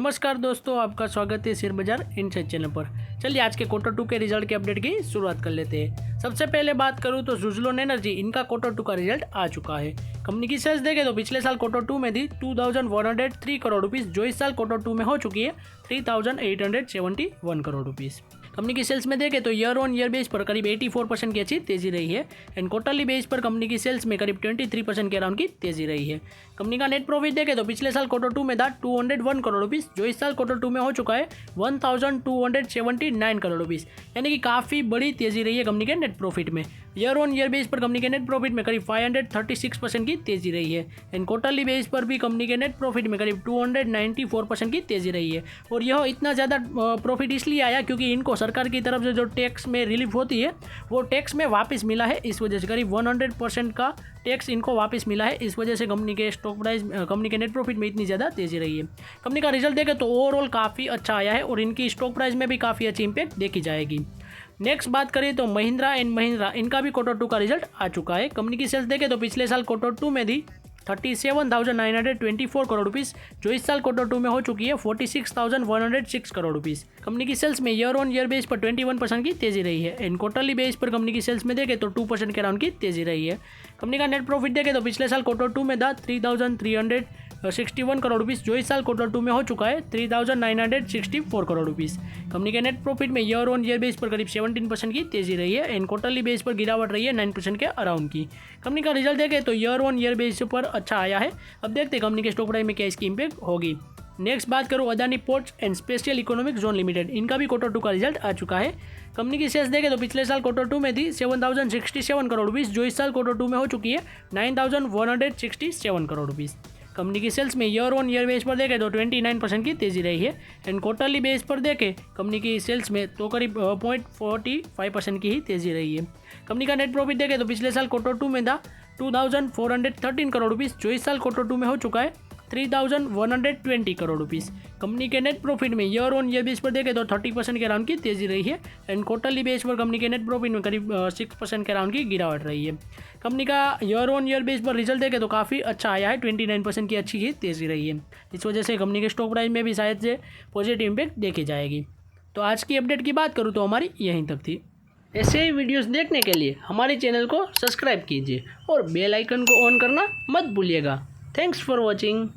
नमस्कार दोस्तों, आपका स्वागत है शेयर बाजार इनसाइड चैनल पर। चलिए आज के Q2 के रिजल्ट के अपडेट की शुरुआत कर लेते हैं। सबसे पहले बात करूं तो सुज़लोन एनर्जी, इनका Q2 का रिजल्ट आ चुका है। कंपनी की सेल्स देखें तो पिछले साल Q2 में थी 2103 करोड़ रुपीस, जो इस साल Q2 में हो चुकी है 3871 करोड़ रुपीस। कंपनी की सेल्स में देखें तो ईयर ऑन ईयर बेस पर करीब 84% की अच्छी तेजी रही है एंड क्वार्टरली बेस पर कंपनी की सेल्स में करीब 23% के अराउंड की तेजी रही है। कंपनी का नेट प्रॉफिट देखें तो पिछले साल Q2 में था 201 करोड़ रुपीस, जो इस साल Q2 में हो चुका है 1279 करोड़ रुपीस, यानी कि काफ़ी बड़ी तेजी रही है कंपनी के नेट प्रॉफिट में। ईयर ऑन ईयर बेस पर कंपनी के नेट प्रॉफिट में करीब 536% की तेजी रही है एंड क्वार्टरली बेस पर भी कंपनी के नेट प्रॉफिट में करीब 294% की तेजी रही है। और यह इतना ज़्यादा प्रॉफिट इसलिए आया क्योंकि इनको सरकार की तरफ से जो टैक्स में रिलीफ होती है वो टैक्स में वापस मिला है, इस वजह से करीब 100% का टैक्स इनको वापस मिला है। इस वजह से कंपनी के स्टॉक प्राइस, कंपनी के नेट प्रॉफिट में इतनी ज़्यादा तेजी रही है। कंपनी का रिजल्ट देखें तो ओवरऑल काफ़ी अच्छा आया है और इनकी स्टॉक प्राइस में भी काफ़ी अच्छी इंपैक्ट देखी जाएगी। नेक्स्ट बात करें तो महिंद्रा एंड महिंद्रा, इनका भी Q2 का रिजल्ट आ चुका है। कंपनी की सेल्स देखें तो पिछले साल Q2 में थी 37,924 करोड़ रुपीस, जो इस साल Q2 में हो चुकी है 46,106 करोड़ रुपीस। कंपनी की सेल्स में ईयर ऑन ईयर बेस पर 21% की तेजी रही है एंड क्वार्टरली बेस पर कंपनी की सेल्स में देखें तो 2% के अराउंड की तेजी रही है। कंपनी का नेट प्रॉफिट देखें तो पिछले साल Q2 में था 3,361 करोड़ रुपीस, जो इस साल Q2 में हो चुका है 3,964 करोड़ रुपीस। कंपनी के नेट प्रॉफिट में ईयर ऑन ईयर बेस पर करीब 17% की तेजी रही है एंड क्वार्टरली बेस पर गिरावट रही है 9% के अराउंड की। कंपनी का रिजल्ट देखें तो ईयर ऑन ईयर बेस पर अच्छा आया है। अब देखते हैं कंपनी के स्टॉक प्राइस में क्या इसकी इंपैक्ट होगी। नेक्स्ट बात करूँ Adani ports and special economic zone limited, इनका भी Q2 का रिजल्ट आ चुका है। कंपनी की सेल्स देखें तो पिछले साल Q2 में थी 7,067 करोड़ रुपीस, जो इस साल Q2 में हो चुकी है 9,167 करोड़ रुपीस। कंपनी की सेल्स में ईयर ऑन ईयर बेस पर देखें तो 29% की तेजी रही है एंड क्वार्टरली बेस पर देखें कंपनी की सेल्स में तो करीब 0.45% की ही तेजी रही है। कंपनी का नेट प्रॉफिट देखें तो पिछले साल Q2 में था 2,413 करोड़ रुपीस, जो इस साल Q2 में हो चुका है 3,120 करोड़ रुपीस। कंपनी के नेट प्रॉफिट में ईयर ऑन ईयर बेस पर देखें तो 30% के अराउंड की तेजी रही है एंड क्वार्टरली बेस पर कंपनी के नेट प्रॉफिट में करीब 6% के अराउंड की गिरावट रही है। कंपनी का ईयर ऑन ईयर बेस पर रिजल्ट देखें तो काफ़ी अच्छा आया है, 29% की अच्छी ही तेजी रही है। इस वजह से कंपनी के स्टॉक प्राइस में भी शायद से पॉजिटिव इम्पैक्ट देखी जाएगी। तो आज की अपडेट की बात करूँ तो हमारी यहीं तक थी। ऐसे ही वीडियोस देखने के लिए हमारे चैनल को सब्सक्राइब कीजिए और बेल आइकन को ऑन करना मत भूलिएगा। Thanks for watching.